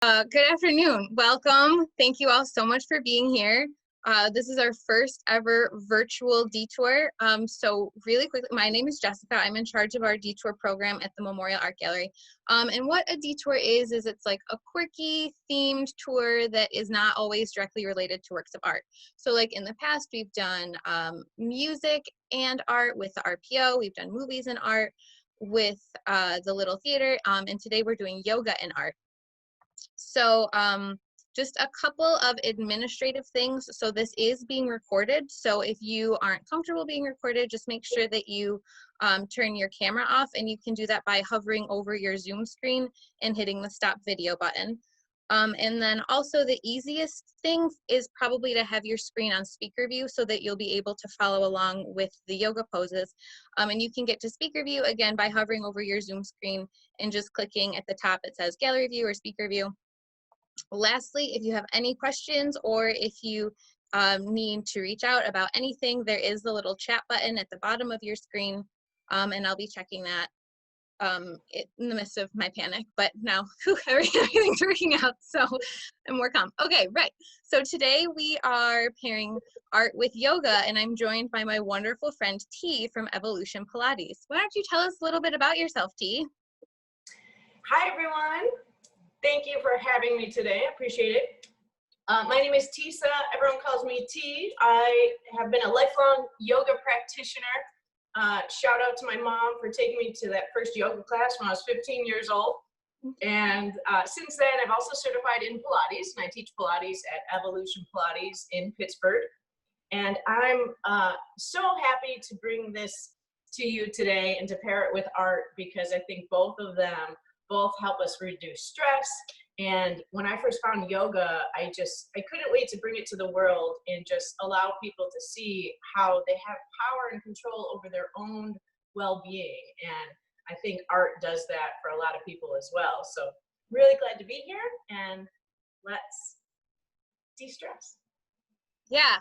Good afternoon. Welcome. Thank you all so much for being here. This is our first ever virtual detour. So really quickly, my name is Jessica. I'm in charge of our detour program at the Memorial Art Gallery. And what a detour is it's like a quirky themed tour that is not always directly related to works of art. So like in the past, we've done music and art with the RPO. We've done movies and art with the Little Theater. And today we're doing yoga and art. So just a couple of administrative things. So this is being recorded. So if you aren't comfortable being recorded, just make sure that you turn your camera off, and you can do that by hovering over your Zoom screen and hitting the stop video button. And then also the easiest thing is probably to have your screen on speaker view so that you'll be able to follow along with the yoga poses. And you can get to speaker view again by hovering over your Zoom screen and just clicking at the top. It says gallery view or speaker view. Lastly, if you have any questions or if you need to reach out about anything, there is the little chat button at the bottom of your screen, and I'll be checking that in the midst of my panic, but now everything's working out, so I'm more calm. Okay, right. So today we are pairing art with yoga, and I'm joined by my wonderful friend T from Evolution Pilates. Why don't you tell us a little bit about yourself, T? Hi, everyone. Thank you for having me today. I appreciate it. My name is Tisa. Everyone calls me T. I have been a lifelong yoga practitioner. Shout out to my mom for taking me to that first yoga class when I was 15 years old. And since then, I've also certified in Pilates, and I teach Pilates at Evolution Pilates in Pittsburgh. And I'm so happy to bring this to you today and to pair it with art, because I think both of them both help us reduce stress. And when I first found yoga, I couldn't wait to bring it to the world and just allow people to see how they have power and control over their own well-being. And I think art does that for a lot of people as well. So really glad to be here, and let's de-stress. Yeah,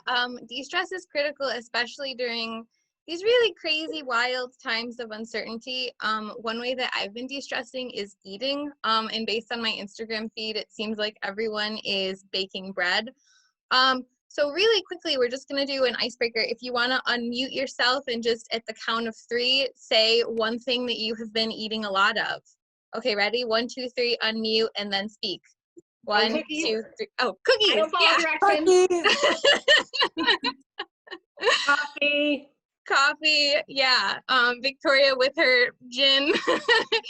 de-stress is critical, especially during these really crazy, wild times of uncertainty. One way that I've been de-stressing is eating. And based on my Instagram feed, it seems like everyone is baking bread. So really quickly, we're just gonna do an icebreaker. If you wanna unmute yourself and just at the count of 3, say one thing that you have been eating a lot of. Okay, ready? 1, 2, 3, unmute, and then speak. 1, 2, 3. Oh, cookies! I don't follow directions. Coffee. Coffee, yeah. Victoria with her gin.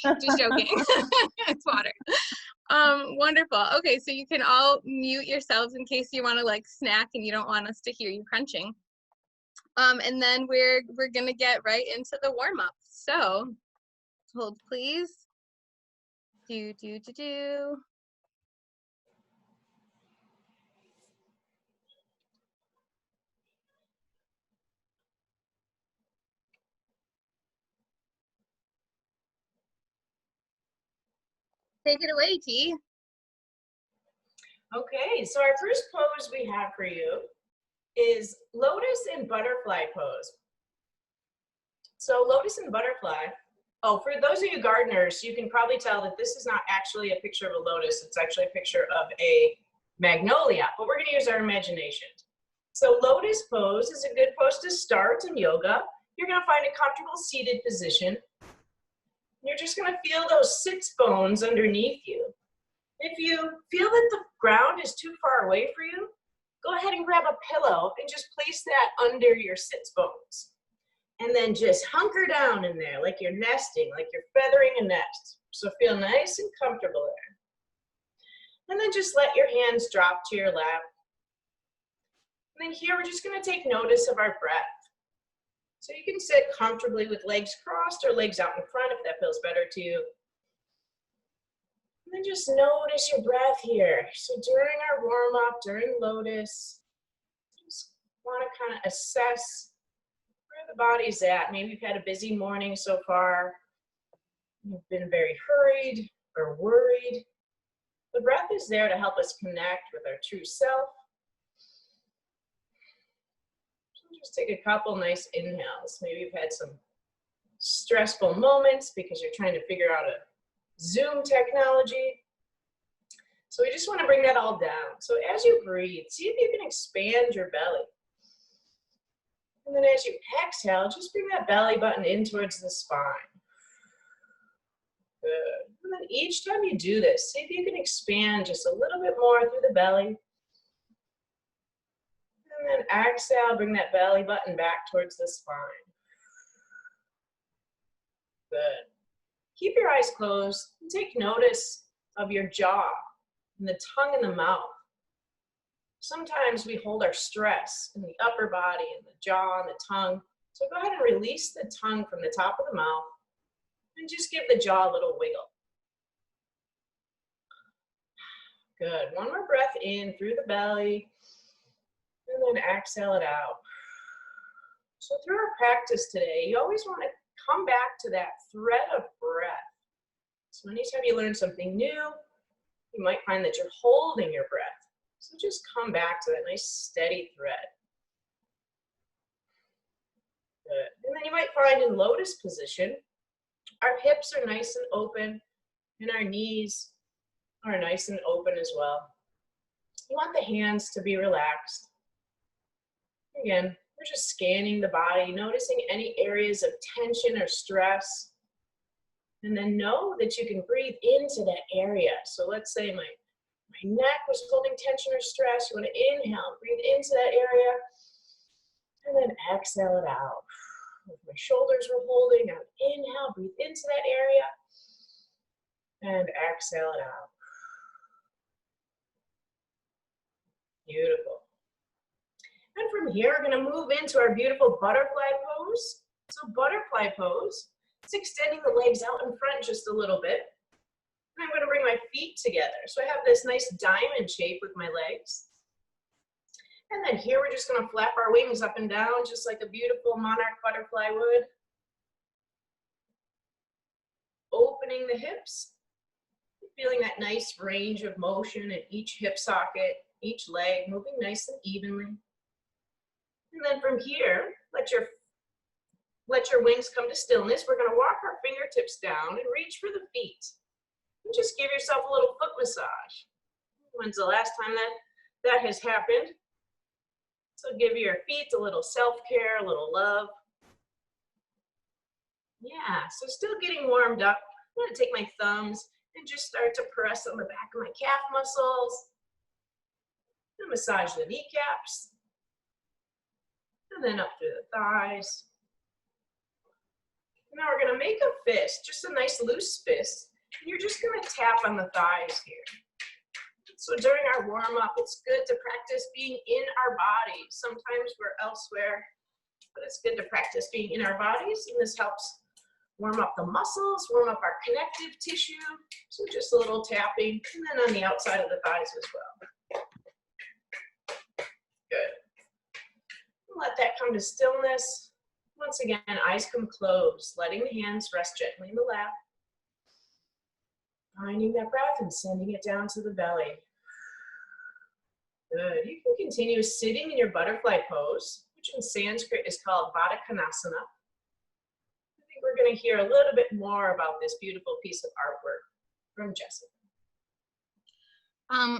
Just joking. It's water. Wonderful. Okay, so you can all mute yourselves in case you want to like snack and you don't want us to hear you crunching. And then we're gonna get right into the warm up. So hold please. Do. Take it away, T. Okay, so our first pose we have for you is Lotus and Butterfly pose. So Lotus and Butterfly, for those of you gardeners, you can probably tell that this is not actually a picture of a lotus, it's actually a picture of a magnolia, but we're gonna use our imagination. So Lotus pose is a good pose to start in yoga. You're gonna find a comfortable seated position. You're just gonna feel those sits bones underneath you. If you feel that the ground is too far away for you, go ahead and grab a pillow and just place that under your sits bones. And then just hunker down in there like you're nesting, like you're feathering a nest. So feel nice and comfortable there. And then just let your hands drop to your lap. And then here we're just gonna take notice of our breath. So you can sit comfortably with legs crossed or legs out in front if that feels better to you. And then just notice your breath here. So during our warm up, during Lotus, just want to kind of assess where the body's at. Maybe you've had a busy morning so far. You've been very hurried or worried. The breath is there to help us connect with our true self. Just take a couple nice inhales. Maybe you've had some stressful moments because you're trying to figure out a Zoom technology. So we just want to bring that all down. So as you breathe, see if you can expand your belly. And then as you exhale, just bring that belly button in towards the spine. Good. And then each time you do this, see if you can expand just a little bit more through the belly. And then exhale, bring that belly button back towards the spine. Good. Keep your eyes closed and take notice of your jaw and the tongue and the mouth. Sometimes we hold our stress in the upper body and the jaw and the tongue. So go ahead and release the tongue from the top of the mouth and just give the jaw a little wiggle. Good. One more breath in through the belly and then exhale it out. So through our practice today, you always want to come back to that thread of breath. So anytime you learn something new, you might find that you're holding your breath. So just come back to that nice steady thread. Good. And then you might find in Lotus position, our hips are nice and open and our knees are nice and open as well. You want the hands to be relaxed. Again, we're just scanning the body, noticing any areas of tension or stress. And then know that you can breathe into that area. So let's say my neck was holding tension or stress. You want to inhale, breathe into that area, and then exhale it out. If my shoulders were holding, I would inhale, breathe into that area, and exhale it out. Beautiful. And from here, we're going to move into our beautiful butterfly pose. So butterfly pose, it's extending the legs out in front just a little bit. And I'm going to bring my feet together. So I have this nice diamond shape with my legs. And then here we're just going to flap our wings up and down just like a beautiful monarch butterfly would. Opening the hips. Feeling that nice range of motion in each hip socket, each leg moving nice and evenly. And then from here, let your wings come to stillness. We're going to walk our fingertips down and reach for the feet. And just give yourself a little foot massage. When's the last time that has happened? So give your feet a little self-care, a little love. Yeah, so still getting warmed up. I'm going to take my thumbs and just start to press on the back of my calf muscles. And massage the kneecaps. And then up through the thighs. Now we're going to make a fist, just a nice loose fist. And you're just going to tap on the thighs here. So during our warm-up, it's good to practice being in our bodies. Sometimes we're elsewhere, but it's good to practice being in our bodies, and this helps warm up the muscles, warm up our connective tissue. So just a little tapping, and then on the outside of the thighs as well. Good. Let that come to stillness. Once again, eyes come closed, letting the hands rest gently in the lap. Finding that breath and sending it down to the belly. Good. You can continue sitting in your butterfly pose, which in Sanskrit is called Baddha Konasana. I think we're going to hear a little bit more about this beautiful piece of artwork from Jessica.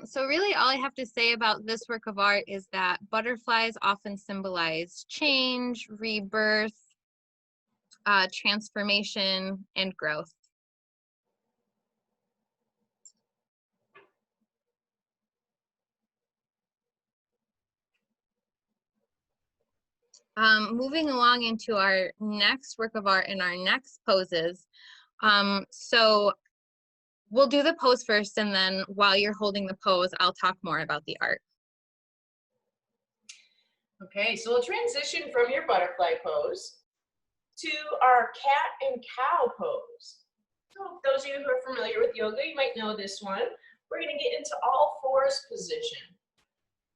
So really all I have to say about this work of art is that butterflies often symbolize change, rebirth, transformation, and growth. Moving along into our next work of art and our next poses. So we'll do the pose first, and then while you're holding the pose, I'll talk more about the art. Okay, so we'll transition from your butterfly pose to our cat and cow pose. So those of you who are familiar with yoga, you might know this one. We're going to get into all fours position.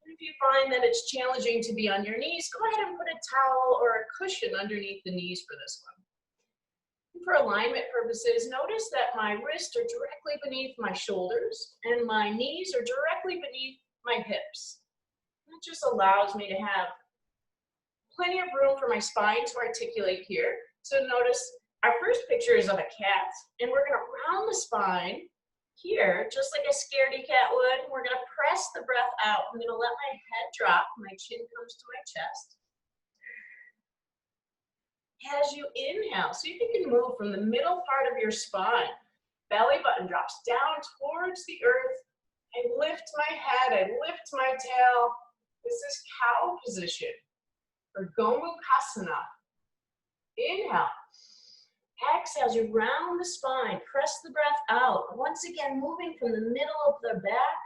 If you find that it's challenging to be on your knees, go ahead and put a towel or a cushion underneath the knees for this one. For alignment purposes, notice that my wrists are directly beneath my shoulders and my knees are directly beneath my hips. That just allows me to have plenty of room for my spine to articulate here. So notice our first picture is of a cat, and we're going to round the spine Here, just like a scaredy cat would, we're gonna press the breath out. I'm gonna let my head drop, my chin comes to my chest. As you inhale, see if you can move from the middle part of your spine. Belly button drops down towards the earth. I lift my head, I lift my tail. This is cow position or Gomukhasana. Inhale. Exhale as you round the spine, press the breath out. Once again, moving from the middle of the back.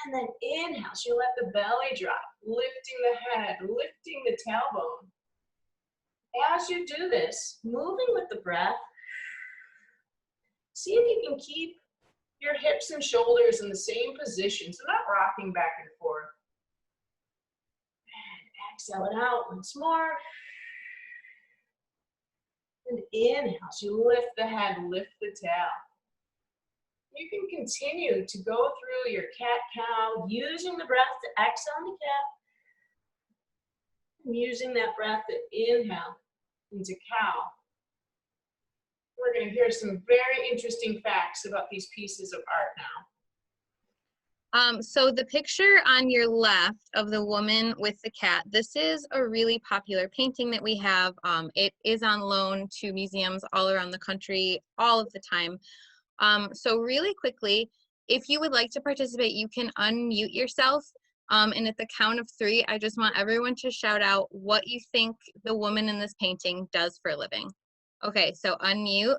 And then inhale, so you let the belly drop, lifting the head, lifting the tailbone. As you do this, moving with the breath, see if you can keep your hips and shoulders in the same position, so not rocking back and forth. And exhale it out once more. And inhale, so you lift the head, lift the tail. You can continue to go through your cat-cow, using the breath to exhale into cat, and using that breath to inhale into cow. We're going to hear some very interesting facts about these pieces of art now. So the picture on your left of the woman with the cat, this is a really popular painting that we have. It is on loan to museums all around the country all of the time. So really quickly, if you would like to participate, you can unmute yourself. And at the count of 3, I just want everyone to shout out what you think the woman in this painting does for a living. Okay, so unmute.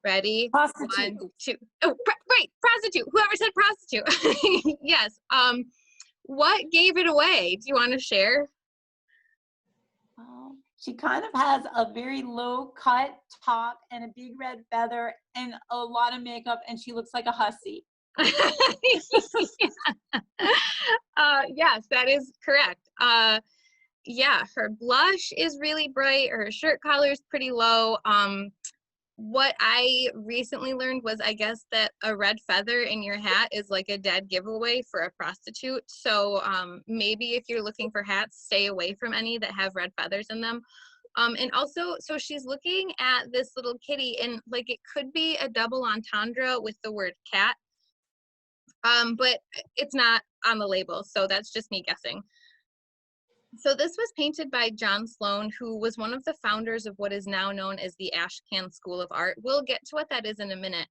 Ready? Prostitute. 1, 2. Oh, right, prostitute. Whoever said prostitute. Yes. What gave it away? Do you want to share? She kind of has a very low cut top and a big red feather and a lot of makeup, and she looks like a hussy. Yes, that is correct. Yeah, her blush is really bright. Her shirt collar is pretty low. What I recently learned was, I guess, that a red feather in your hat is like a dead giveaway for a prostitute. So maybe if you're looking for hats, stay away from any that have red feathers in them. And also, so she's looking at this little kitty, and like it could be a double entendre with the word cat, but it's not on the label, so that's just me guessing. So this was painted by John Sloan, who was one of the founders of what is now known as the Ashcan School of Art. We'll get to what that is in a minute.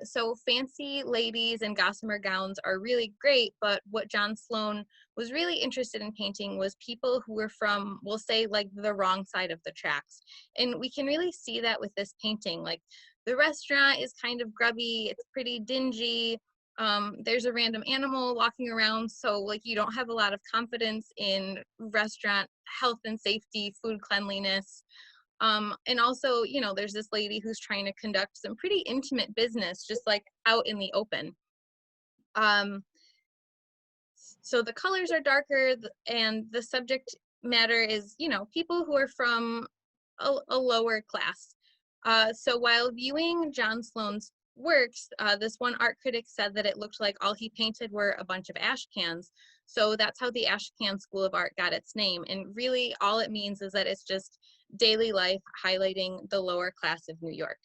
So fancy ladies and gossamer gowns are really great, but what John Sloan was really interested in painting was people who were from, we'll say, like the wrong side of the tracks. And we can really see that with this painting. Like the restaurant is kind of grubby, it's pretty dingy. There's a random animal walking around, so like you don't have a lot of confidence in restaurant health and safety, food cleanliness. And also, you know, there's this lady who's trying to conduct some pretty intimate business just like out in the open. So the colors are darker, and the subject matter is, you know, people who are from a lower class. So while viewing John Sloan's works, this one art critic said that it looked like all he painted were a bunch of ash cans. So that's how the Ashcan School of Art got its name. And really all it means is that it's just daily life highlighting the lower class of New York.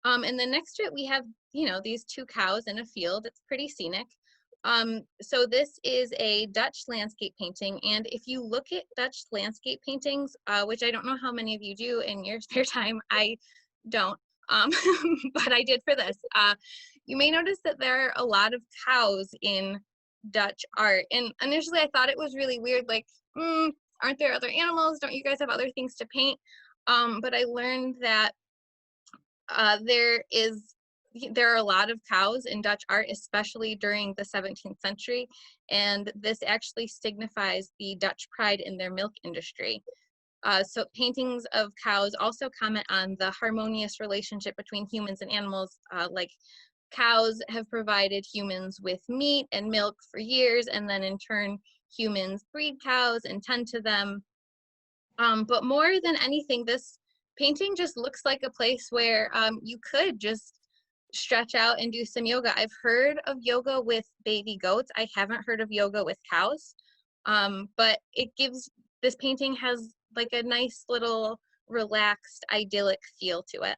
And then next to it, we have, you know, these 2 cows in a field. It's pretty scenic. So this is a Dutch landscape painting. And if you look at Dutch landscape paintings, which I don't know how many of you do in your spare time, I don't. But I did for this. You may notice that there are a lot of cows in Dutch art. And initially I thought it was really weird, like, aren't there other animals? Don't you guys have other things to paint? But I learned that there are a lot of cows in Dutch art, especially during the 17th century. And this actually signifies the Dutch pride in their milk industry. So paintings of cows also comment on the harmonious relationship between humans and animals. Like cows have provided humans with meat and milk for years, and then in turn humans breed cows and tend to them. But more than anything, this painting just looks like a place where you could just stretch out and do some yoga. I've heard of yoga with baby goats. I haven't heard of yoga with cows, but this painting has like a nice little relaxed, idyllic feel to it.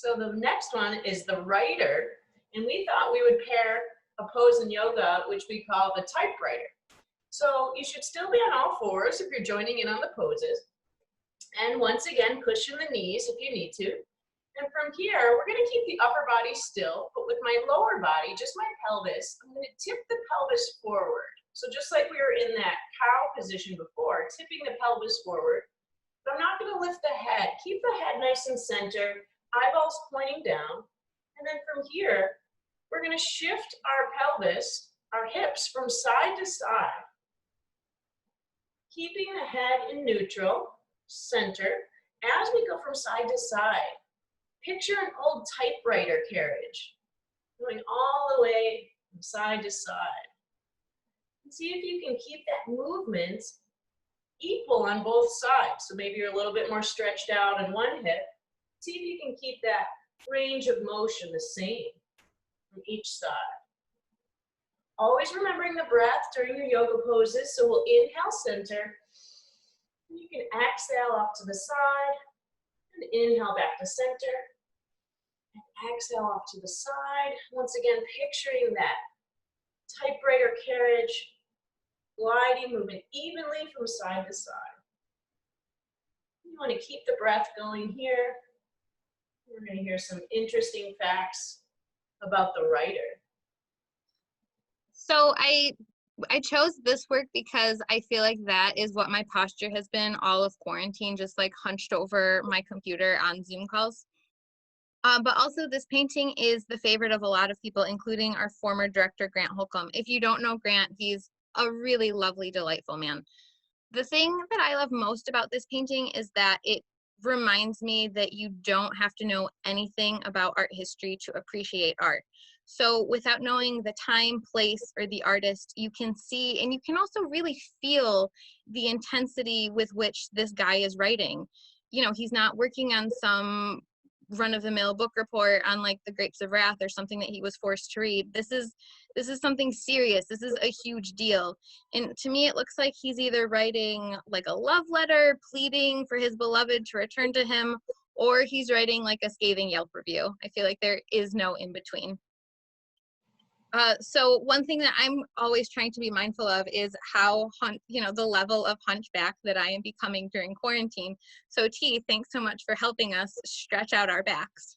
So the next one is the writer, and we thought we would pair a pose in yoga, which we call the typewriter. So you should still be on all fours if you're joining in on the poses. And once again, cushion the knees if you need to. And from here, we're gonna keep the upper body still, but with my lower body, just my pelvis, I'm gonna tip the pelvis forward. So just like we were in that cow position before, tipping the pelvis forward, but I'm not gonna lift the head. Keep the head nice and center, eyeballs pointing down. And then from here, we're gonna shift our pelvis, our hips from side to side, keeping the head in neutral, center. As we go from side to side, picture an old typewriter carriage going all the way from side to side. And see if you can keep that movement equal on both sides. So maybe you're a little bit more stretched out on one hip. See if you can keep that range of motion the same from each side. Always remembering the breath during your yoga poses. So we'll inhale center. You can exhale off to the side and inhale back to center. And exhale off to the side. Once again, picturing that typewriter carriage gliding, moving evenly from side to side. You want to keep the breath going here. We're going to hear some interesting facts about the writer. So I chose this work because I feel like that is what my posture has been all of quarantine, just like hunched over my computer on Zoom calls. But also this painting is the favorite of a lot of people, including our former director, Grant Holcomb. If you don't know Grant, he's a really lovely, delightful man. The thing that I love most about this painting is that it reminds me that you don't have to know anything about art history to appreciate art. So without knowing the time, place, or the artist, you can see, and you can also really feel the intensity with which this guy is writing. You know, he's not working on some run-of-the-mill book report on like The Grapes of Wrath or something that he was forced to read. This is something serious. This is a huge deal. And to me, it looks like he's either writing like a love letter, pleading for his beloved to return to him, or he's writing like a scathing Yelp review. I feel like there is no in between. So one thing that I'm always trying to be mindful of is how, the level of hunchback that I am becoming during quarantine. So T, thanks so much for helping us stretch out our backs.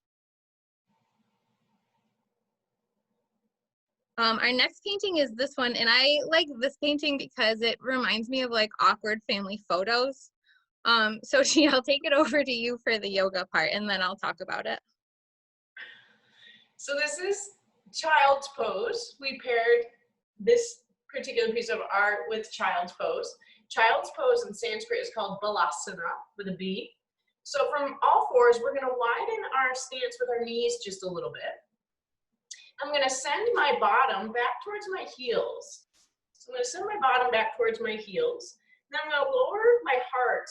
Our next painting is this one, and I like this painting because it reminds me of like awkward family photos. So T, I'll take it over to you for the yoga part, and then I'll talk about it. So this is Child's Pose. We paired this particular piece of art with Child's Pose. Child's Pose in Sanskrit is called Balasana with a B. So from all fours, we're going to widen our stance with our knees just a little bit. I'm going to send my bottom back towards my heels. So I'm going to send my bottom back towards my heels. Then I'm going to lower my heart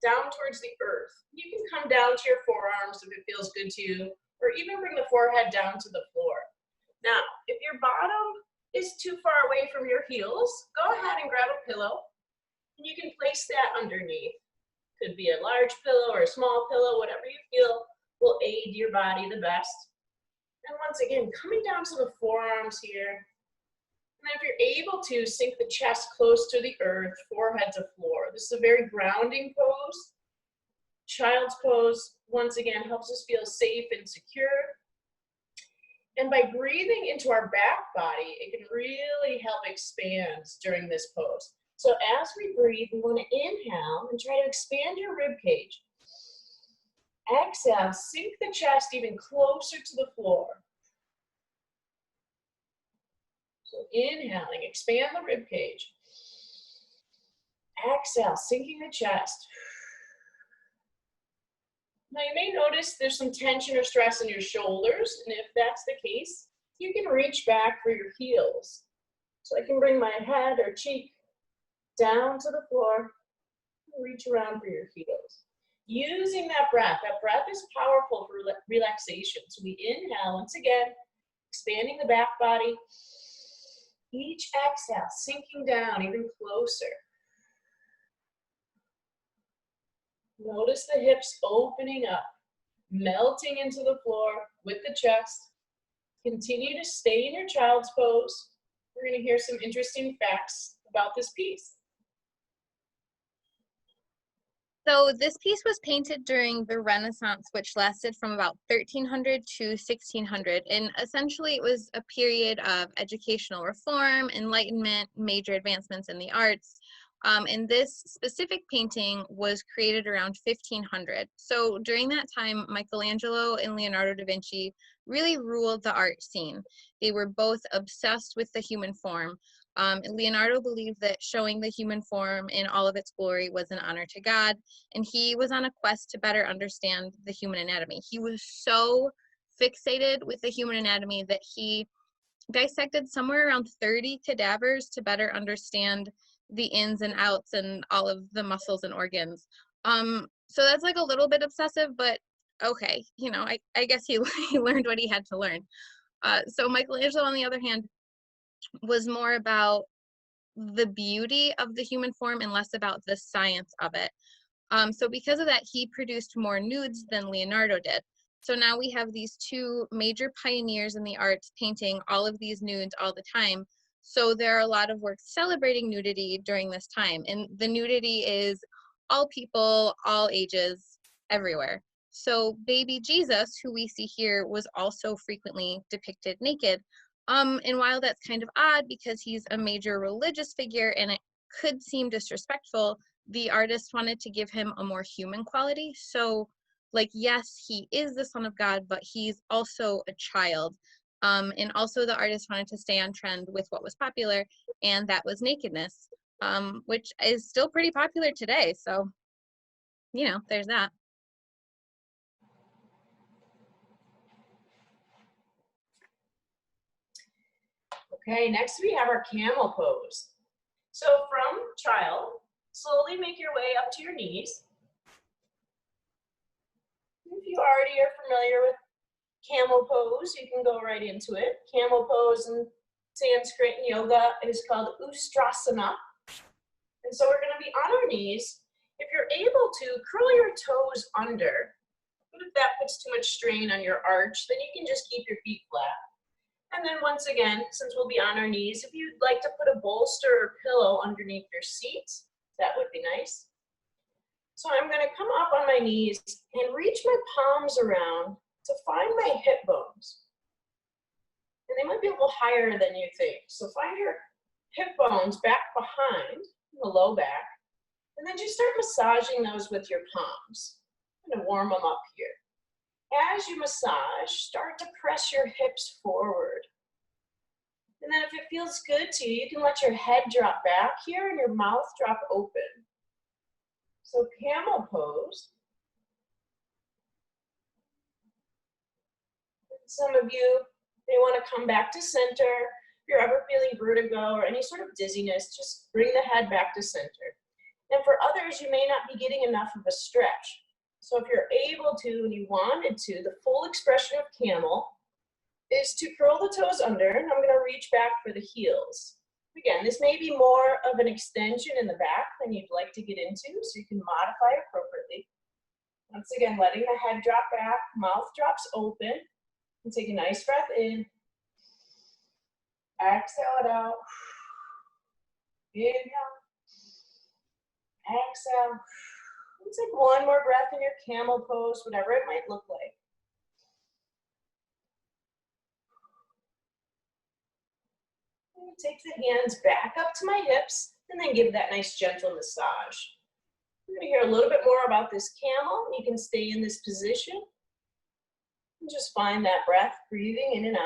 down towards the earth. You can come down to your forearms if it feels good to you, or even bring the forehead down to the floor. Now, if your bottom is too far away from your heels, go ahead and grab a pillow, and you can place that underneath. Could be a large pillow or a small pillow, whatever you feel will aid your body the best. And once again, coming down to the forearms here. And then if you're able to, sink the chest close to the earth, forehead to floor. This is a very grounding pose. Child's Pose, once again, helps us feel safe and secure. And by breathing into our back body, it can really help expand during this pose. So as we breathe, we want to inhale and try to expand your rib cage. Exhale, sink the chest even closer to the floor. So inhaling, expand the rib cage. Exhale, sinking the chest. Now you may notice there's some tension or stress in your shoulders, and if that's the case, you can reach back for your heels. So I can bring my head or cheek down to the floor, and reach around for your heels. Using that breath is powerful for relaxation. So we inhale, once again, expanding the back body. Each exhale, sinking down even closer. Notice the hips opening up. melting into the floor with the chest. Continue to stay in your child's pose. We're going to hear some interesting facts about this piece. So this piece was painted during the Renaissance, which lasted from about 1300 to 1600. And essentially it was a period of educational reform, enlightenment, major advancements in the arts. And this specific painting was created around 1500. So during that time, Michelangelo and Leonardo da Vinci really ruled the art scene. They were both obsessed with the human form. Leonardo believed that showing the human form in all of its glory was an honor to God, and he was on a quest to better understand the human anatomy. He was so fixated with the human anatomy that he dissected somewhere around 30 cadavers to better understand the ins and outs and all of the muscles and organs. So that's like a little bit obsessive, but okay, you know, I guess he learned what he had to learn. So Michelangelo, on the other hand, was more about the beauty of the human form and less about the science of it. So because of that, he produced more nudes than Leonardo did. So now we have these two major pioneers in the arts painting all of these nudes all the time. So there are a lot of works celebrating nudity during this time. And the nudity is all people, all ages, everywhere. So baby Jesus, who we see here, was also frequently depicted naked. And while that's kind of odd because he's a major religious figure and it could seem disrespectful, the artist wanted to give him a more human quality. So, like, yes, he is the Son of God, but he's also a child. And also the artist wanted to stay on trend with what was popular, and that was nakedness, which is still pretty popular today. So, you know, there's that. Okay, next we have our camel pose. So from child, slowly make your way up to your knees. If you already are familiar with camel pose, you can go right into it. Camel pose in Sanskrit and yoga is called Ustrasana. And so we're going to be on our knees. If you're able to, curl your toes under. But if that puts too much strain on your arch, then you can just keep your feet flat. And then once again, since we'll be on our knees, if you'd like to put a bolster or pillow underneath your seat, that would be nice. So I'm going to come up on my knees and reach my palms around to find my hip bones. And they might be a little higher than you think. So find your hip bones back behind the low back, and then just start massaging those with your palms. I'm going to warm them up here. As you massage, start to press your hips forward. And then if it feels good to you, you can let your head drop back here and your mouth drop open. So camel pose. Some of you may want to come back to center. If you're ever feeling vertigo or any sort of dizziness, just bring the head back to center. And for others, you may not be getting enough of a stretch. So if you're able to and you wanted to, the full expression of camel is to curl the toes under, and I'm going to reach back for the heels. Again, this may be more of an extension in the back than you'd like to get into, so you can modify appropriately. Once again, letting the head drop back, mouth drops open, and take a nice breath in. Exhale it out. Inhale. Exhale. Take one more breath in your camel pose, whatever it might look like. And take the hands back up to my hips and then give that nice gentle massage. We're going to hear a little bit more about this camel. You can stay in this position and just find that breath, breathing in and out.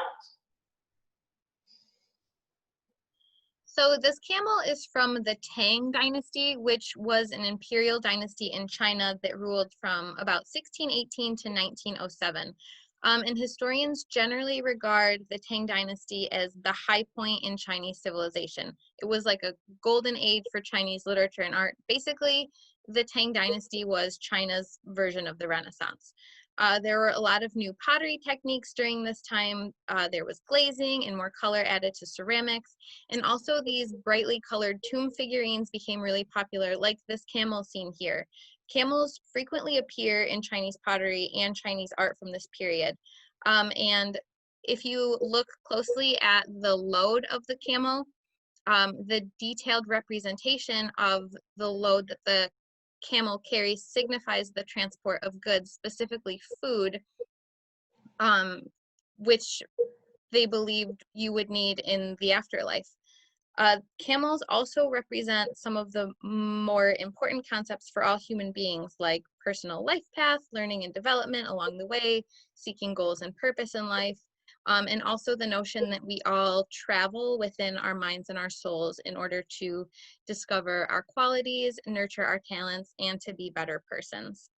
So this camel is from the Tang dynasty, which was an imperial dynasty in China that ruled from about 1618 to 1907. And historians generally regard the Tang dynasty as the high point in Chinese civilization. It was like a golden age for Chinese literature and art. Basically, the Tang dynasty was China's version of the Renaissance. There were a lot of new pottery techniques during this time. There was glazing and more color added to ceramics. And also these brightly colored tomb figurines became really popular, like this camel seen here. Camels frequently appear in Chinese pottery and Chinese art from this period. And if you look closely at the load of the camel, the detailed representation of the load that the camel carries signifies the transport of goods, specifically food, which they believed you would need in the afterlife. Camels also represent some of the more important concepts for all human beings, like personal life path, learning and development along the way, seeking goals and purpose in life, and also the notion that we all travel within our minds and our souls in order to discover our qualities, nurture our talents, and to be better persons.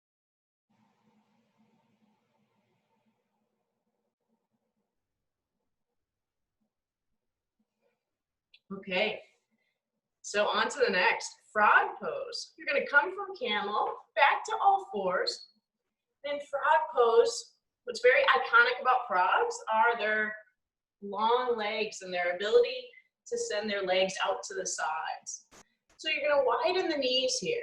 Okay, so on to the next, frog pose. You're gonna come from camel, back to all fours, then frog pose. What's very iconic about frogs are their long legs and their ability to send their legs out to the sides. So you're gonna widen the knees here.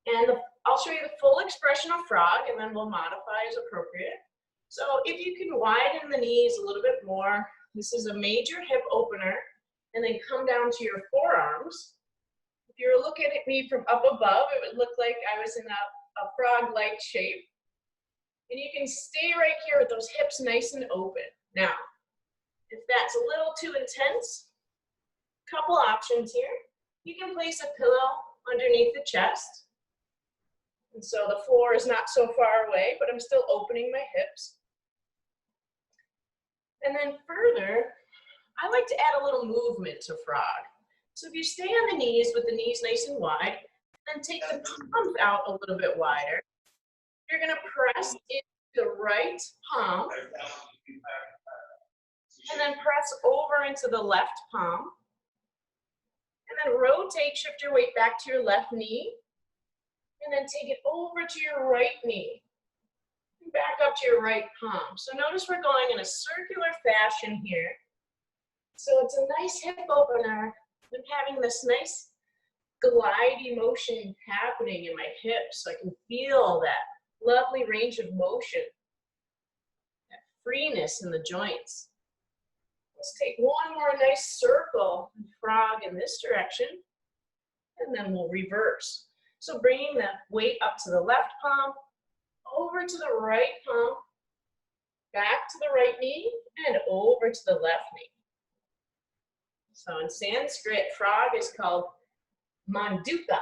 And I'll show you the full expression of frog and then we'll modify as appropriate. So if you can widen the knees a little bit more, this is a major hip opener, and then come down to your forearms. If you were looking at me from up above, it would look like I was in a frog-like shape. And you can stay right here with those hips nice and open. Now, if that's a little too intense, couple options here. You can place a pillow underneath the chest. And so the floor is not so far away, but I'm still opening my hips. And then further, I like to add a little movement to frog. So if you stay on the knees with the knees nice and wide, then take the palms out a little bit wider. You're gonna press into the right palm, and then press over into the left palm. And then rotate, shift your weight back to your left knee, and then take it over to your right knee. Back up to your right palm. So notice we're going in a circular fashion here. So it's a nice hip opener. I'm having this nice glidey motion happening in my hips, so I can feel that lovely range of motion, that freeness in the joints. Let's take one more nice circle and frog in this direction, and then we'll reverse. So bringing the weight up to the left palm, over to the right palm, back to the right knee, and over to the left knee. So in Sanskrit, frog is called manduka.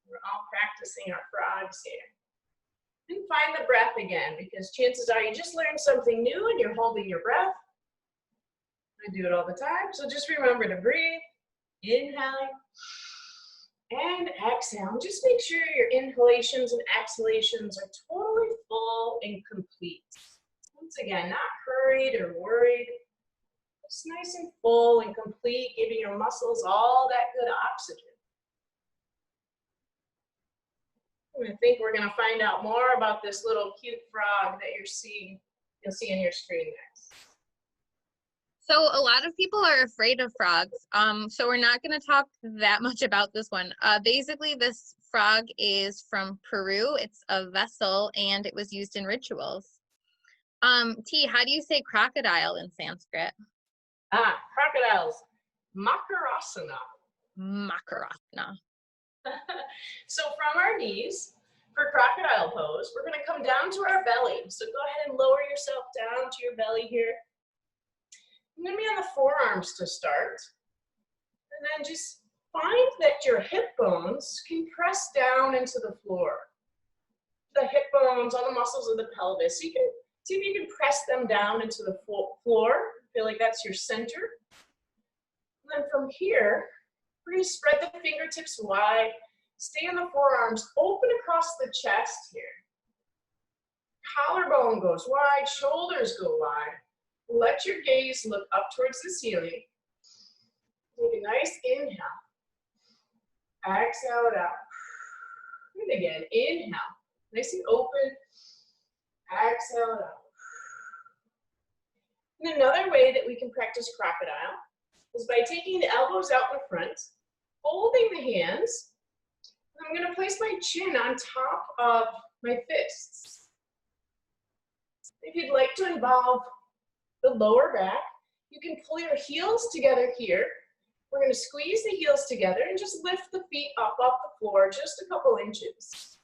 We're all practicing our frogs here. And find the breath again, because chances are you just learned something new and you're holding your breath. I do it all the time, so just remember to breathe, inhale, and exhale. Just make sure your inhalations and exhalations are totally full and complete. Once again, not hurried or worried. Just nice and full and complete, giving your muscles all that good oxygen. I think we're going to find out more about this little cute frog that you'll see on your screen next. So a lot of people are afraid of frogs, so we're not going to talk that much about this one. Basically, this frog is from Peru. It's a vessel, and it was used in rituals. T, how do you say crocodile in Sanskrit? Crocodiles, Makarasana. Makarasana. So from our knees, for crocodile pose, we're going to come down to our belly. So go ahead and lower yourself down to your belly here. I'm going to be on the forearms to start. And then just find that your hip bones can press down into the floor. The hip bones, all the muscles of the pelvis. So you can see if you can press them down into the floor. Feel like that's your center. And then from here, we're going to spread the fingertips wide. Stay on the forearms, open across the chest here. Collarbone goes wide, shoulders go wide. Let your gaze look up towards the ceiling. Take a nice inhale. Exhale it out. And again, inhale. Nice and open. Exhale it out. And another way that we can practice crocodile is by taking the elbows out in front, holding the hands. I'm going to place my chin on top of my fists. If you'd like to involve the lower back, you can pull your heels together here. We're going to squeeze the heels together and just lift the feet up off the floor just a couple inches.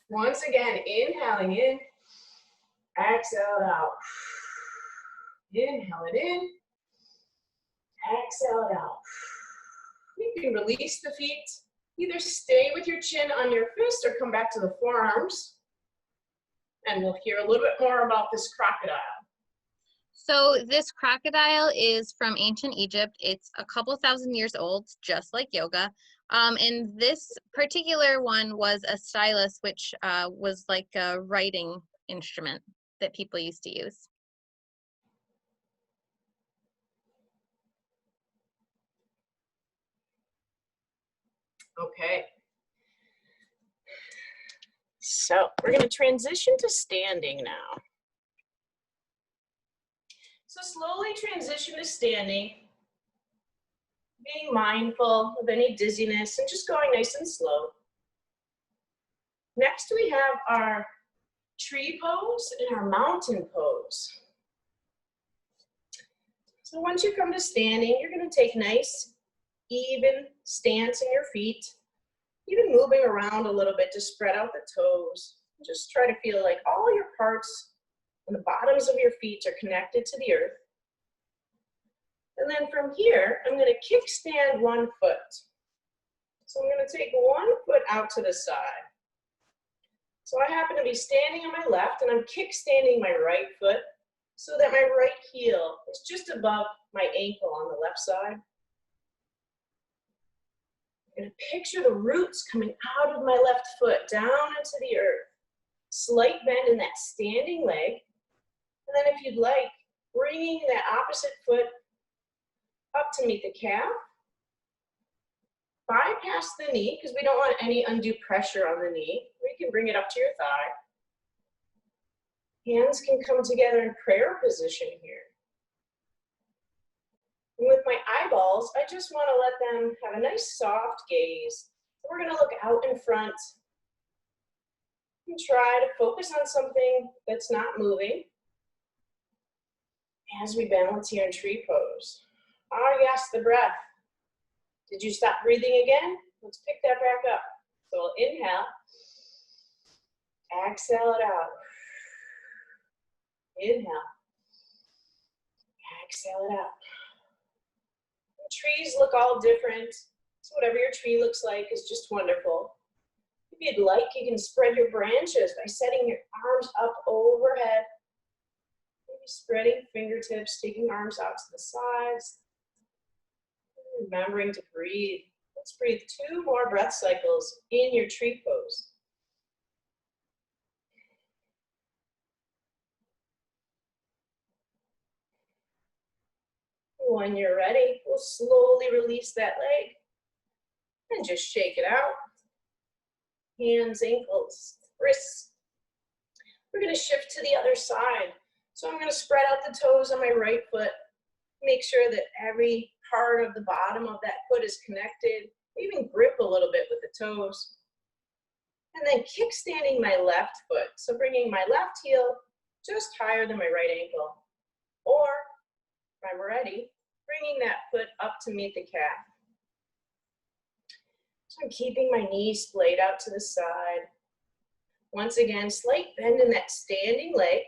Once again, inhaling in, exhale it out. Inhale it in, exhale it out. You can release the feet. Either stay with your chin on your fist or come back to the forearms. And we'll hear a little bit more about this crocodile. So this crocodile is from ancient Egypt. It's a couple thousand years old, just like yoga. And this particular one was a stylus, which was like a writing instrument that people used to use. Okay. So we're going to transition to standing now. So slowly transition to standing, being mindful of any dizziness and just going nice and slow. Next we have our tree pose and our mountain pose. So once you come to standing, you're going to take nice, even stance in your feet, even moving around a little bit to spread out the toes. Just try to feel like all your parts and the bottoms of your feet are connected to the earth. And then from here, I'm going to kickstand one foot. So I'm going to take one foot out to the side. So I happen to be standing on my left and I'm kickstanding my right foot so that my right heel is just above my ankle on the left side. I'm going to picture the roots coming out of my left foot down into the earth. Slight bend in that standing leg. And then if you'd like, bringing that opposite foot up to meet the calf. Bypass the knee because we don't want any undue pressure on the knee. We can bring it up to your thigh. Hands can come together in prayer position here. And with my eyeballs, I just want to let them have a nice soft gaze. We're going to look out in front and try to focus on something that's not moving as we balance here in tree pose. Ah, yes, the breath. Did you stop breathing again? Let's pick that back up. So we'll inhale, exhale it out. Inhale, exhale it out. The trees look all different, so whatever your tree looks like is just wonderful. If you'd like, you can spread your branches by setting your arms up overhead. Maybe spreading fingertips, taking arms out to the sides. Remembering to breathe. Let's breathe 2 more breath cycles in your tree pose. When you're ready, we'll slowly release that leg and just shake it out. Hands, ankles, wrists. We're going to shift to the other side. So I'm going to spread out the toes on my right foot. Make sure that every part of the bottom of that foot is connected. Even grip a little bit with the toes. And then kickstanding my left foot. So bringing my left heel just higher than my right ankle. Or, if I'm ready, bringing that foot up to meet the calf. So I'm keeping my knees splayed out to the side. Once again, slight bend in that standing leg.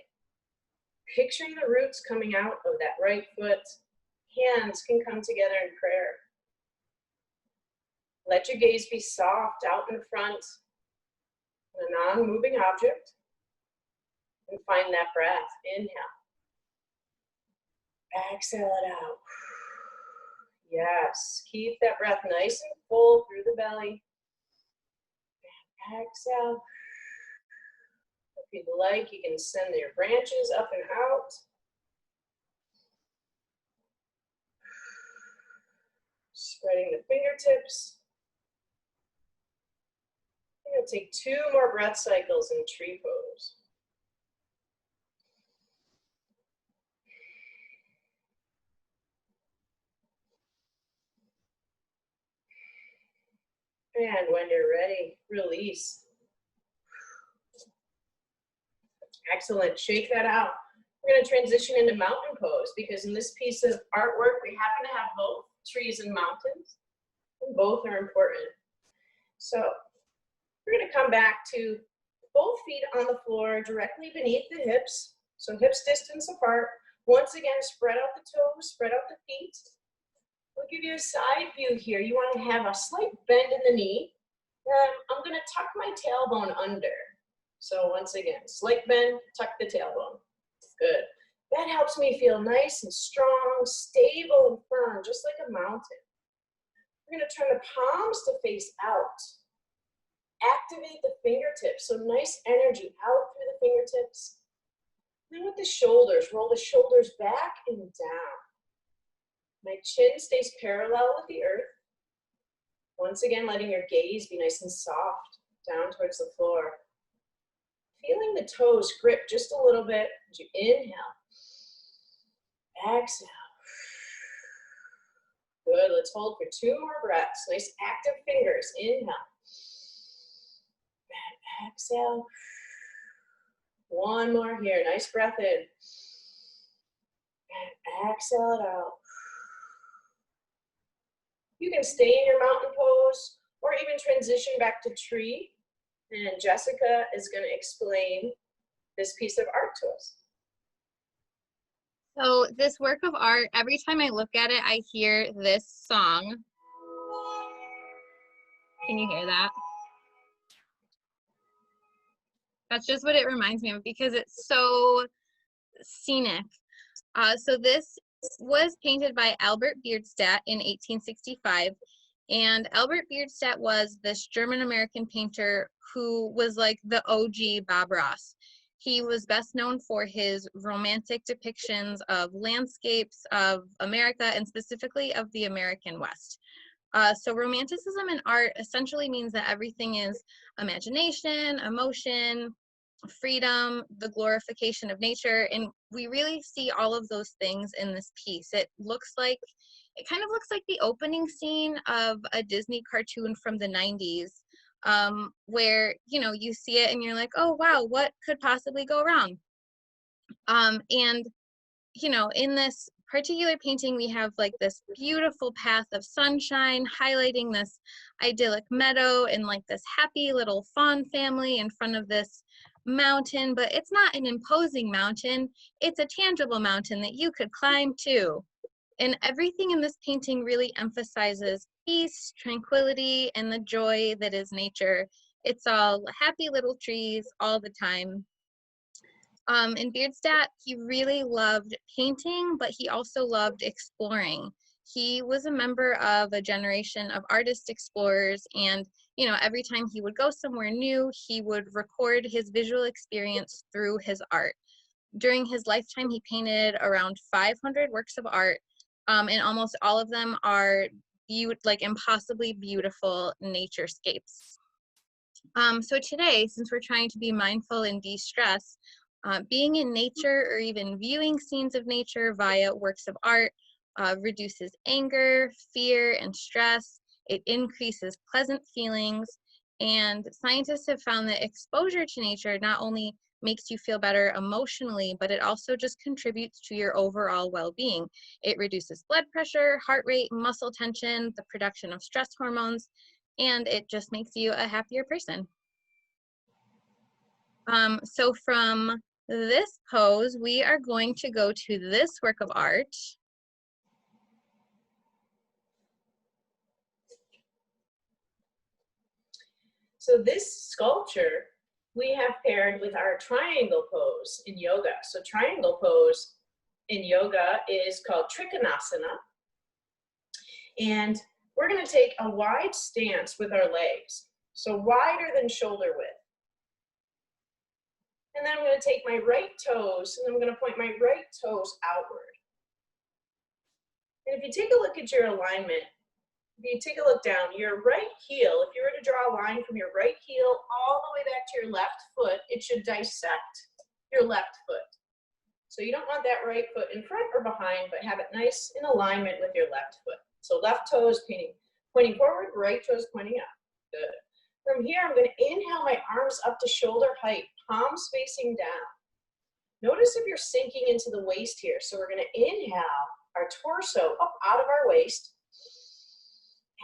Picturing the roots coming out of that right foot. Hands can come together in prayer. Let your gaze be soft out in front, a non-moving object. And find that breath. Inhale. Exhale it out. Yes, keep that breath nice and full through the belly. Exhale. If you'd like, you can send your branches up and out. Spreading the fingertips. gonna take 2 more breath cycles in tree pose. And when you're ready, release. Excellent, shake that out. We're gonna transition into mountain pose because in this piece of artwork, we happen to have both trees and mountains, and both are important. So we're gonna come back to both feet on the floor directly beneath the hips. So hips distance apart. Once again, spread out the toes, spread out the feet. We'll give you a side view here. You want to have a slight bend in the knee. I'm going to tuck my tailbone under. So once again, slight bend, tuck the tailbone. Good. That helps me feel nice and strong, stable and firm, just like a mountain. We're going to turn the palms to face out. Activate the fingertips. So nice energy out through the fingertips. Then with the shoulders, roll the shoulders back and down. My chin stays parallel with the earth. Once again, letting your gaze be nice and soft down towards the floor. Feeling the toes grip just a little bit as you inhale. Exhale. Good, let's hold for 2 more breaths. Nice active fingers. Inhale. And exhale. 1 more here. Nice breath in. And exhale it out. You can stay in your mountain pose or even transition back to tree. And Jessica is going to explain this piece of art to us. So this work of art, every time I look at it, I hear this song. Can you hear that? That's just what it reminds me of because it's so scenic. So this was painted by Albert Bierstadt in 1865. And Albert Bierstadt was this German-American painter who was like the OG Bob Ross. He was best known for his romantic depictions of landscapes of America and specifically of the American West. So romanticism in art essentially means that everything is imagination, emotion, freedom, the glorification of nature, and we really see all of those things in this piece. It kind of looks like the opening scene of a Disney cartoon from the 90s, where, you know, you see it and you're like, oh wow, what could possibly go wrong? And, you know, in this particular painting, we have like this beautiful path of sunshine highlighting this idyllic meadow and like this happy little fawn family in front of this mountain, but it's not an imposing mountain. It's a tangible mountain that you could climb too. And everything in this painting really emphasizes peace, tranquility, and the joy that is nature. It's all happy little trees all the time. In Bierstadt, he really loved painting, but he also loved exploring. He was a member of a generation of artist explorers, and you know, every time he would go somewhere new, he would record his visual experience through his art. During his lifetime, he painted around 500 works of art, and almost all of them are like impossibly beautiful naturescapes. So today, since we're trying to be mindful and de-stress, being in nature or even viewing scenes of nature via works of art reduces anger, fear, and stress. It increases pleasant feelings, and scientists have found that exposure to nature not only makes you feel better emotionally, but it also just contributes to your overall well-being. It reduces blood pressure, heart rate, muscle tension, the production of stress hormones, and it just makes you a happier person. So from this pose, we are going to go to this work of art. So this sculpture we have paired with our triangle pose in yoga. So triangle pose in yoga is called Trikonasana. And we're going to take a wide stance with our legs. So wider than shoulder width. And then I'm going to take my right toes and I'm going to point my right toes outward. And if you take a look at your alignment, if you take a look down, your right heel, if you were to draw a line from your right heel all the way back to your left foot, it should dissect your left foot. So you don't want that right foot in front or behind, but have it nice in alignment with your left foot. So left toe is pointing forward, right toe is pointing up. Good. From here, I'm going to inhale my arms up to shoulder height, palms facing down. Notice if you're sinking into the waist here. So we're going to inhale our torso up out of our waist.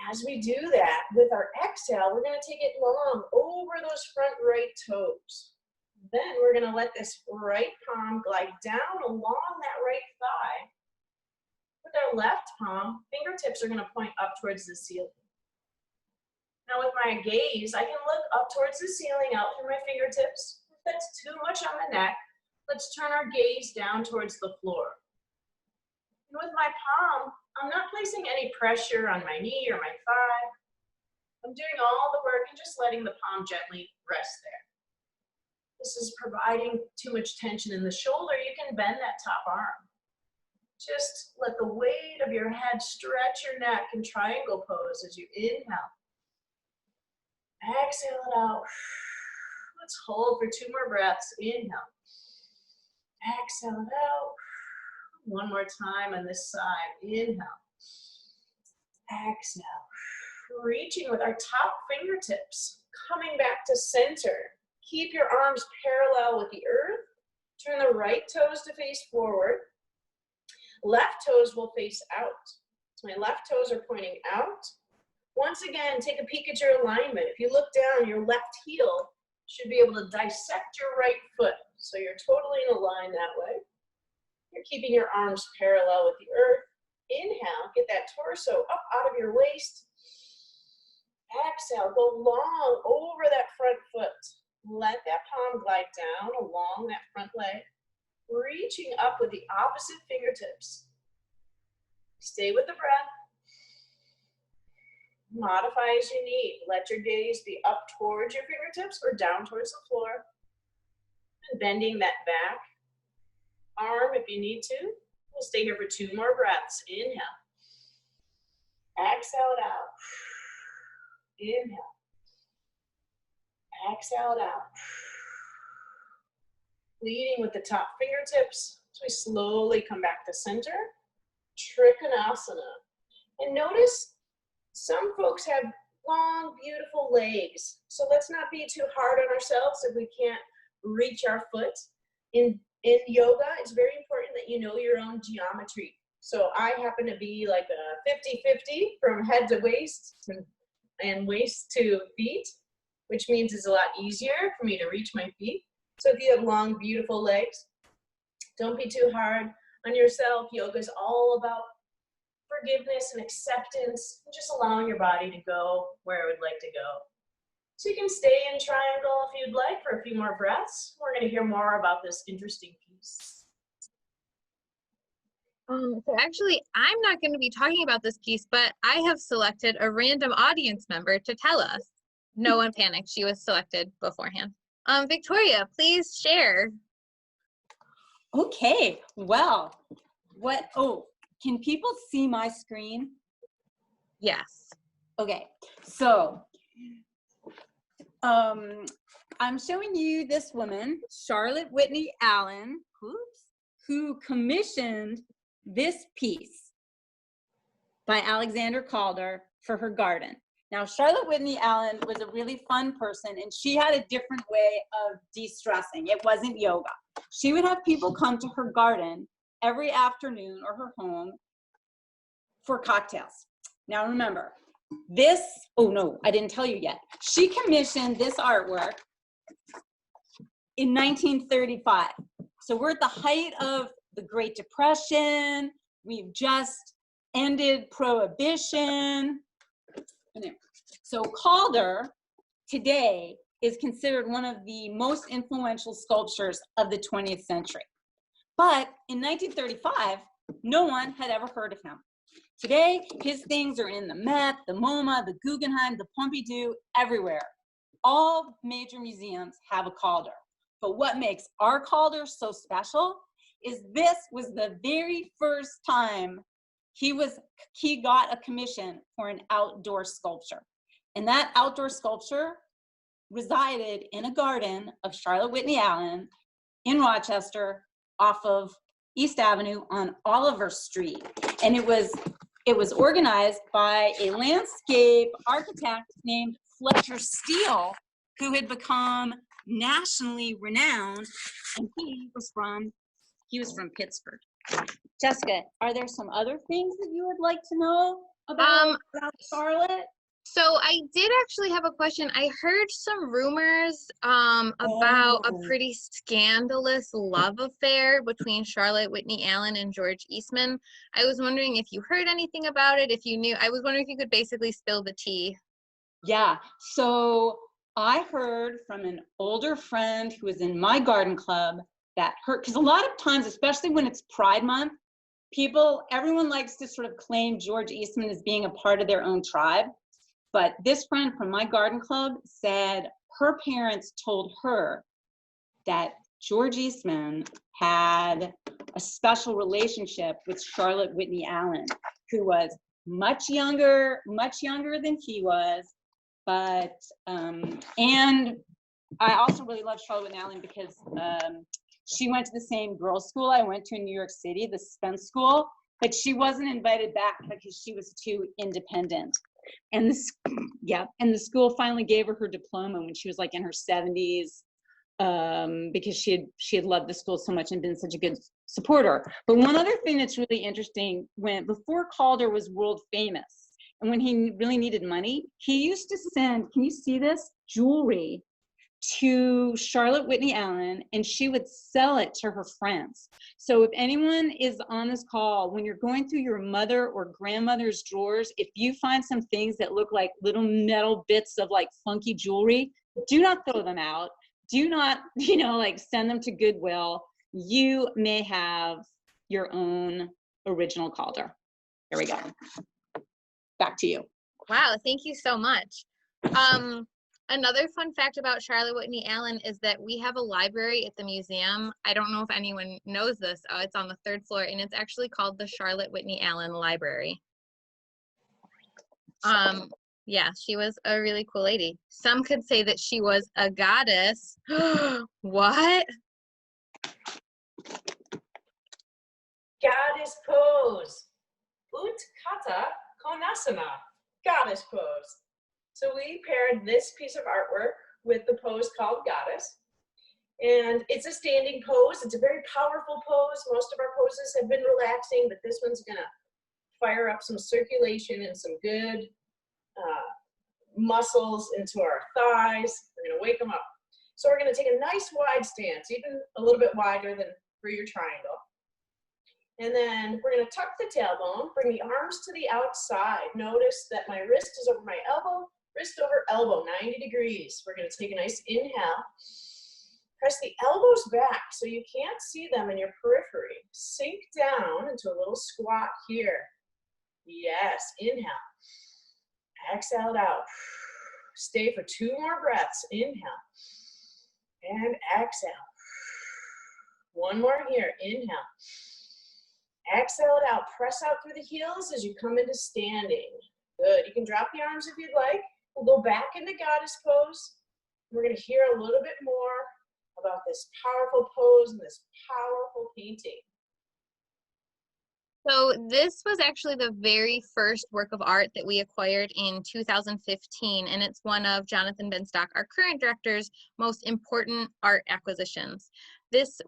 As we do that, with our exhale, we're going to take it long over those front right toes. Then we're going to let this right palm glide down along that right thigh. With our left palm, fingertips are going to point up towards the ceiling. Now with my gaze, I can look up towards the ceiling, out through my fingertips. If that's too much on the neck, let's turn our gaze down towards the floor. And with my palm, I'm not placing any pressure on my knee or my thigh. I'm doing all the work and just letting the palm gently rest there. This is providing too much tension in the shoulder. You can bend that top arm. Just let the weight of your head stretch your neck in triangle pose as you inhale. Exhale it out. Let's hold for 2 more breaths. Inhale. Exhale it out. One more time on this side. Inhale. Exhale. Reaching with our top fingertips. Coming back to center. Keep your arms parallel with the earth. Turn the right toes to face forward. Left toes will face out. So my left toes are pointing out. Once again, take a peek at your alignment. If you look down, your left heel should be able to dissect your right foot. So you're totally in a line that way. You're keeping your arms parallel with the earth. Inhale, get that torso up out of your waist. Exhale, go long over that front foot. Let that palm glide down along that front leg. Reaching up with the opposite fingertips. Stay with the breath. Modify as you need. Let your gaze be up towards your fingertips or down towards the floor. And bending that back arm if you need to. We'll stay here for 2 more breaths. Inhale. Exhale it out. Inhale. Exhale it out. Leading with the top fingertips as we slowly come back to center. Trikonasana. And notice some folks have long, beautiful legs. So let's not be too hard on ourselves if we can't reach our foot. In yoga, it's very important that you know your own geometry. So I happen to be like a 50-50 from head to waist and waist to feet, which means it's a lot easier for me to reach my feet. So if you have long, beautiful legs, don't be too hard on yourself. Yoga is all about forgiveness and acceptance, and just allowing your body to go where it would like to go. So you can stay in triangle if you'd like for a few more breaths. We're going to hear more about this interesting piece. So actually, I'm not going to be talking about this piece, but I have selected a random audience member to tell us. No one panic. She was selected beforehand. Victoria, please share. Okay, well, can people see my screen? Yes. Okay, so I'm showing you this woman, Charlotte Whitney Allen, who commissioned this piece by Alexander Calder for her garden. Now, Charlotte Whitney Allen was a really fun person, and she had a different way of de-stressing. It wasn't yoga. She would have people come to her garden every afternoon or her home for cocktails. Now, remember, I didn't tell you yet. She commissioned this artwork in 1935. So we're at the height of the Great Depression. We've just ended Prohibition. So Calder today is considered one of the most influential sculptures of the 20th century. But in 1935, no one had ever heard of him. Today, his things are in the Met, the MoMA, the Guggenheim, the Pompidou, everywhere. All major museums have a Calder. But what makes our Calder so special is this was the very first time he got a commission for an outdoor sculpture. And that outdoor sculpture resided in a garden of Charlotte Whitney Allen in Rochester off of East Avenue on Oliver Street. And it was organized by a landscape architect named Fletcher Steele, who had become nationally renowned, and he was from Pittsburgh. Jessica, are there some other things that you would like to know about Charlotte? So I did actually have a question. I heard some rumors about a pretty scandalous love affair between Charlotte Whitney Allen and George Eastman. I was wondering if you heard anything about it, if you knew. I was wondering if you could basically spill the tea. Yeah, so I heard from an older friend who was in my garden club that because a lot of times, especially when it's Pride Month, everyone likes to sort of claim George Eastman as being a part of their own tribe. But this friend from my garden club said her parents told her that George Eastman had a special relationship with Charlotte Whitney Allen, who was much younger than he was. But, and I also really love Charlotte Whitney Allen because she went to the same girls' school I went to in New York City, the Spence School, but she wasn't invited back because she was too independent. And the school finally gave her diploma when she was like in her 70s, because she had loved the school so much and been such a good supporter. But one other thing that's really interesting, before Calder was world famous, and when he really needed money, he used to send, can you see this, jewelry to Charlotte Whitney Allen, and she would sell it to her friends. So if anyone is on this call, when you're going through your mother or grandmother's drawers, if you find some things that look like little metal bits of like funky jewelry, do not throw them out. Do not, like send them to Goodwill. You may have your own original Calder. There we go. Back to you. Wow, thank you so much. Another fun fact about Charlotte Whitney Allen is that we have a library at the museum. I don't know if anyone knows this. It's on the 3rd floor, and it's actually called the Charlotte Whitney Allen Library. Yeah, she was a really cool lady. Some could say that she was a goddess. What? Goddess pose. Utkata konasana. Goddess pose. So we paired this piece of artwork with the pose called Goddess. And it's a standing pose. It's a very powerful pose. Most of our poses have been relaxing, but this one's gonna fire up some circulation and some good muscles into our thighs. We're gonna wake them up. So we're gonna take a nice wide stance, even a little bit wider than for your triangle. And then we're gonna tuck the tailbone, bring the arms to the outside. Notice that my wrist is over my elbow, wrist over elbow, 90 degrees. We're gonna take a nice inhale. Press the elbows back so you can't see them in your periphery. Sink down into a little squat here. Yes, inhale. Exhale it out. Stay for 2 more breaths. Inhale. And exhale. 1 more here. Inhale. Exhale it out. Press out through the heels as you come into standing. Good. You can drop the arms if you'd like. We'll go back into Goddess Pose. We're going to hear a little bit more about this powerful pose and this powerful painting. So this was actually the very first work of art that we acquired in 2015, and it's one of Jonathan Bierstadt, our current director's most important art acquisitions. This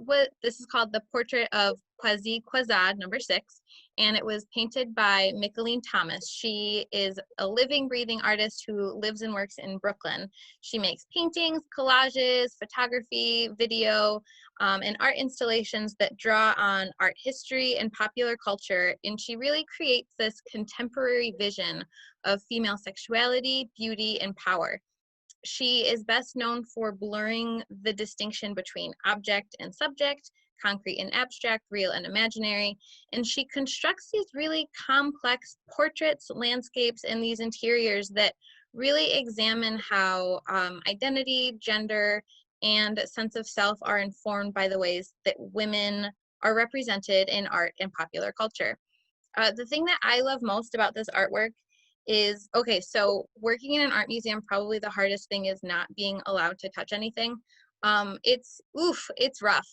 is called the Portrait of Kwasi Kwazad, number 6, and it was painted by Micheline Thomas. She is a living, breathing artist who lives and works in Brooklyn. She makes paintings, collages, photography, video, and art installations that draw on art history and popular culture, and she really creates this contemporary vision of female sexuality, beauty, and power. She is best known for blurring the distinction between object and subject, concrete and abstract, real and imaginary, and she constructs these really complex portraits, landscapes, and these interiors that really examine how identity, gender, and sense of self are informed by the ways that women are represented in art and popular culture. The thing that I love most about this artwork is, okay, so working in an art museum, probably the hardest thing is not being allowed to touch anything. It's rough.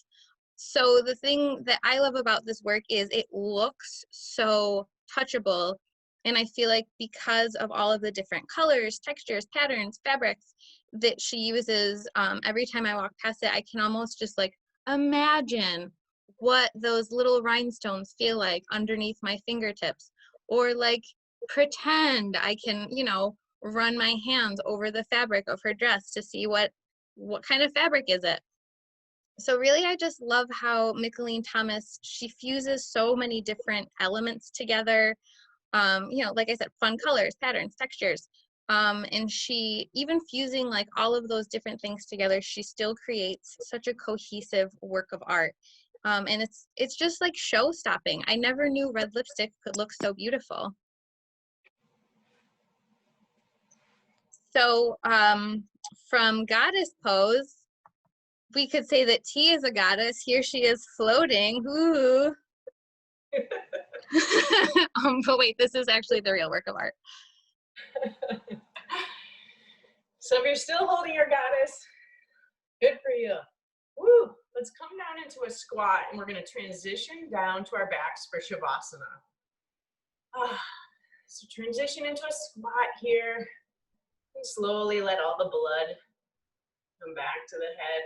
So the thing that I love about this work is it looks so touchable. And I feel like because of all of the different colors, textures, patterns, fabrics that she uses, every time I walk past it, I can almost just like imagine what those little rhinestones feel like underneath my fingertips, or like pretend I can, you know, run my hands over the fabric of her dress to see what kind of fabric is it. So really, I just love how Mickalene Thomas, she fuses so many different elements together. You know, like I said, fun colors, patterns, textures. And she, even fusing like all of those different things together, she still creates such a cohesive work of art. And it's just like show stopping. I never knew red lipstick could look so beautiful. So from Goddess Pose, we could say that T is a goddess. Here she is floating. Ooh. But wait, this is actually the real work of art. So if you're still holding your goddess, good for you. Woo! Let's come down into a squat, and we're going to transition down to our backs for Shavasana. So transition into a squat here, and slowly let all the blood come back to the head.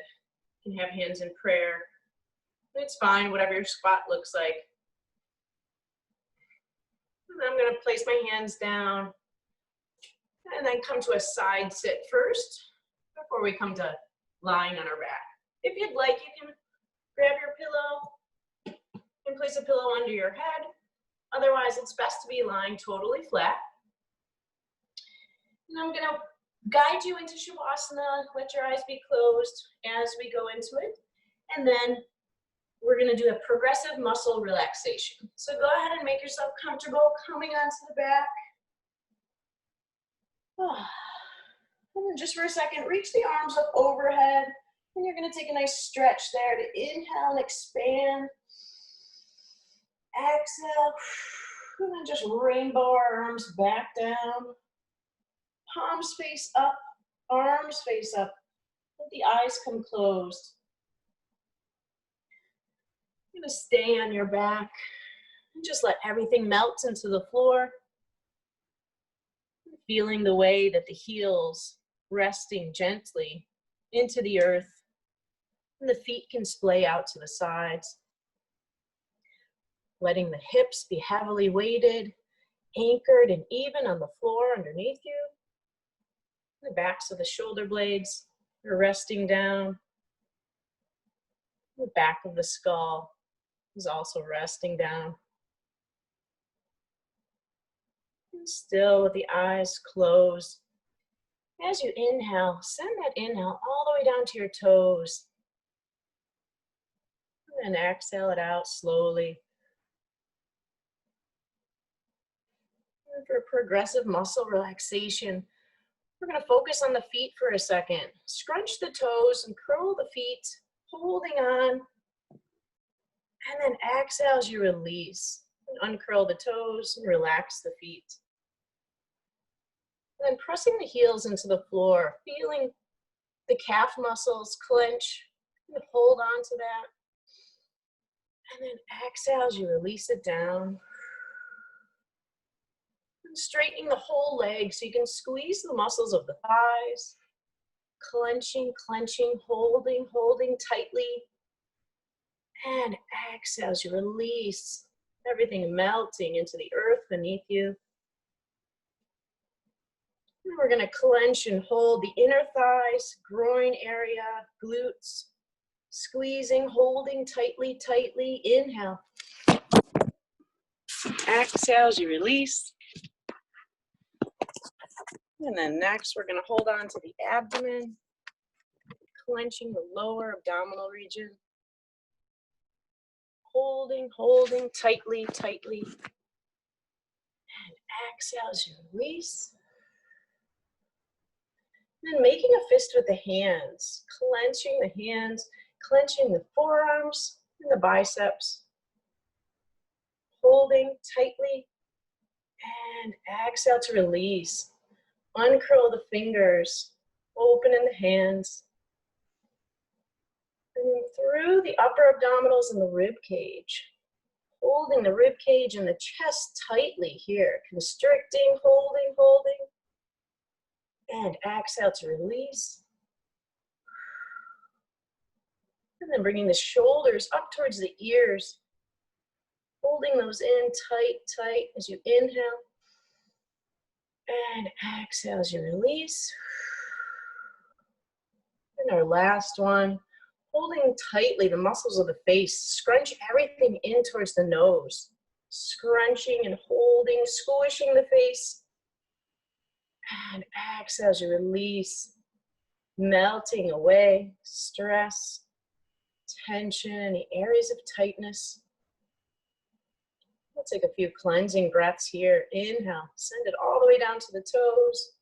You can have hands in prayer. It's fine, whatever your squat looks like. And I'm going to place my hands down and then come to a side sit first before we come to lying on our back. If you'd like, you can grab your pillow and place a pillow under your head. Otherwise, it's best to be lying totally flat. And I'm going to guide you into Shavasana. Let your eyes be closed as we go into it. And then we're going to do a progressive muscle relaxation. So go ahead and make yourself comfortable coming onto the back. And then just for a second, reach the arms up overhead. And you're going to take a nice stretch there to inhale and expand. Exhale. And then just rainbow our arms back down. Palms face up, arms face up. Let the eyes come closed. You're going to stay on your back and just let everything melt into the floor. Feeling the way that the heels resting gently into the earth, and the feet can splay out to the sides. Letting the hips be heavily weighted, anchored and even on the floor underneath you. The backs of the shoulder blades are resting down. The back of the skull is also resting down. And still with the eyes closed. As you inhale, send that inhale all the way down to your toes. And then exhale it out slowly. And for progressive muscle relaxation, we're going to focus on the feet for a second. Scrunch the toes and curl the feet, holding on. And then exhale as you release. And uncurl the toes and relax the feet. And then pressing the heels into the floor, feeling the calf muscles clench and hold on to that. And then exhale as you release it down. And straightening the whole leg so you can squeeze the muscles of the thighs. Clenching, clenching, holding, holding tightly. And exhale as you release, everything melting into the earth beneath you. And we're going to clench and hold the inner thighs, groin area, glutes. Squeezing, holding tightly, tightly. Inhale. Exhale as you release. And then next, we're going to hold on to the abdomen, clenching the lower abdominal region. Holding, holding tightly, tightly. And exhale as you release. And then making a fist with the hands, clenching the hands, clenching the forearms and the biceps. holding tightly, and exhale to release. Uncurl the fingers, open in the hands, and through the upper abdominals and the rib cage. Holding the rib cage and the chest tightly here, constricting, holding, holding, and exhale to release. And then bringing the shoulders up towards the ears, holding those in tight, tight as you inhale, and exhale as you release. And our last one, holding tightly the muscles of the face, scrunch everything in towards the nose, scrunching and holding, squishing the face, and exhale as you release, melting away stress, tension, any areas of tightness. We'll take a few cleansing breaths here. Inhale, send it all the way down to the toes.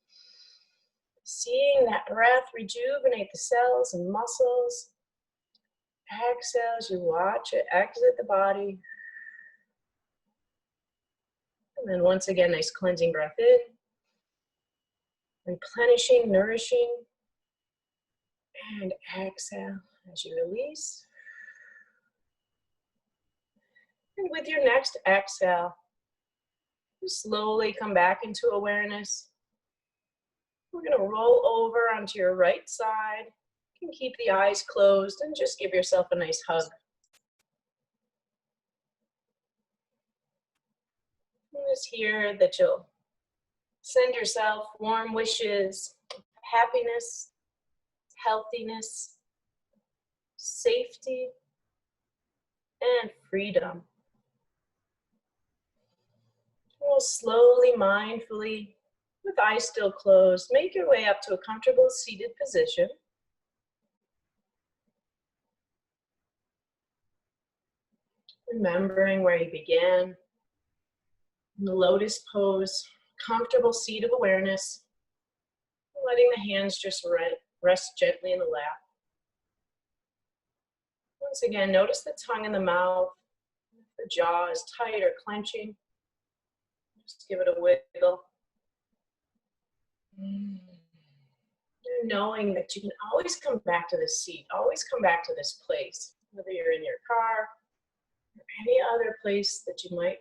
Seeing that breath rejuvenate the cells and muscles. Exhale as you watch it exit the body. And then once again, nice cleansing breath in. Replenishing, nourishing. And exhale as you release. And with your next exhale, slowly come back into awareness. We're going to roll over onto your right side. You can keep the eyes closed and just give yourself a nice hug. And just hear that you'll send yourself warm wishes, happiness, healthiness, safety, and freedom. We'll slowly, mindfully, with eyes still closed, make your way up to a comfortable seated position. Remembering where you began. In the Lotus Pose, comfortable seat of awareness. Letting the hands just rest gently in the lap. Once again, notice the tongue in the mouth. If the jaw is tight or clenching, just give it a wiggle. Knowing that you can always come back to this seat, always come back to this place, whether you're in your car or any other place that you might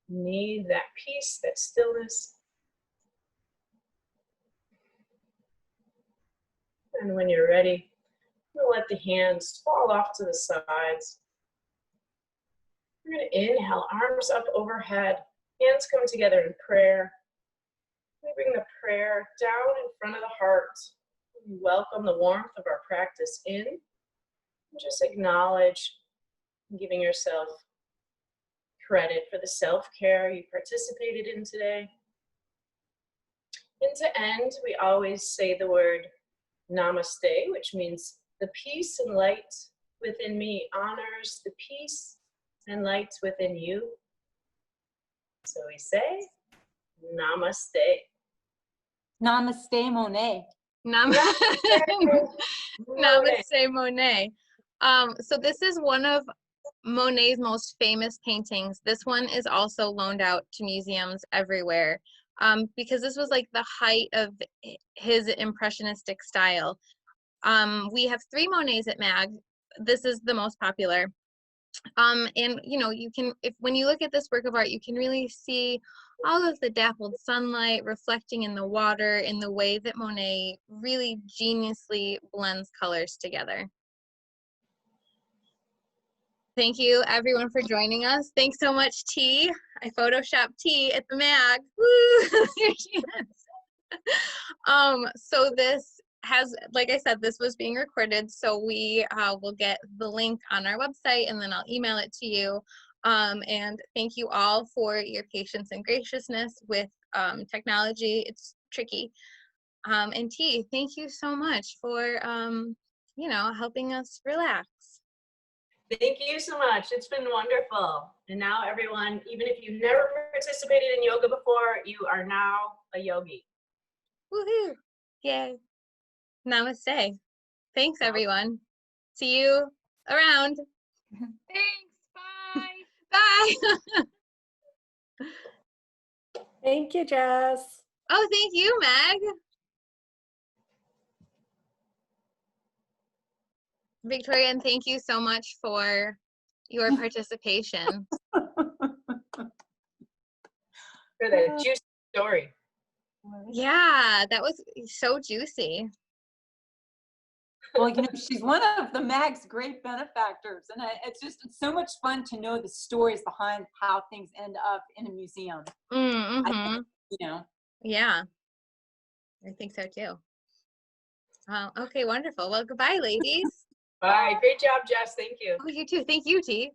need that peace, that stillness. And when you're ready, we'll let the hands fall off to the sides. We're going to inhale, arms up overhead, hands come together in prayer. We bring the prayer down in front of the heart. We welcome the warmth of our practice in. And just acknowledge giving yourself credit for the self-care you participated in today. And to end, we always say the word namaste, which means the peace and light within me honors the peace and light within you. So we say namaste. Namaste, Monet. Namaste, Monet. So this is one of Monet's most famous paintings. This one is also loaned out to museums everywhere because this was like the height of his impressionistic style. We have 3 Monets at MAG. This is the most popular. And you know, you can, when you look at this work of art, you can really see all of the dappled sunlight reflecting in the water in the way that Monet really geniusly blends colors together. Thank you everyone for joining us. Thanks so much, T. I photoshopped T at the MAG. Woo! There she is. So this has, like I said, this was being recorded, so we will get the link on our website and then I'll email it to you. And thank you all for your patience and graciousness with technology. It's tricky. And T, thank you so much for, you know, helping us relax. Thank you so much. It's been wonderful. And now everyone, even if you've never participated in yoga before, you are now a yogi. Woohoo! Yay. Namaste. Thanks, everyone. See you around. Thanks. Bye. Bye. Thank you, Jess. Oh, thank you, Meg. Victoria, and thank you so much for your participation. For the juicy story. Yeah, that was so juicy. Well, she's one of the MAG's great benefactors, and it's so much fun to know the stories behind how things end up in a museum. Mm-hmm. Yeah, I think so too. Okay, wonderful. Well, goodbye, ladies. Bye. Great job, Jess. Thank you. Oh, you too. Thank you, T.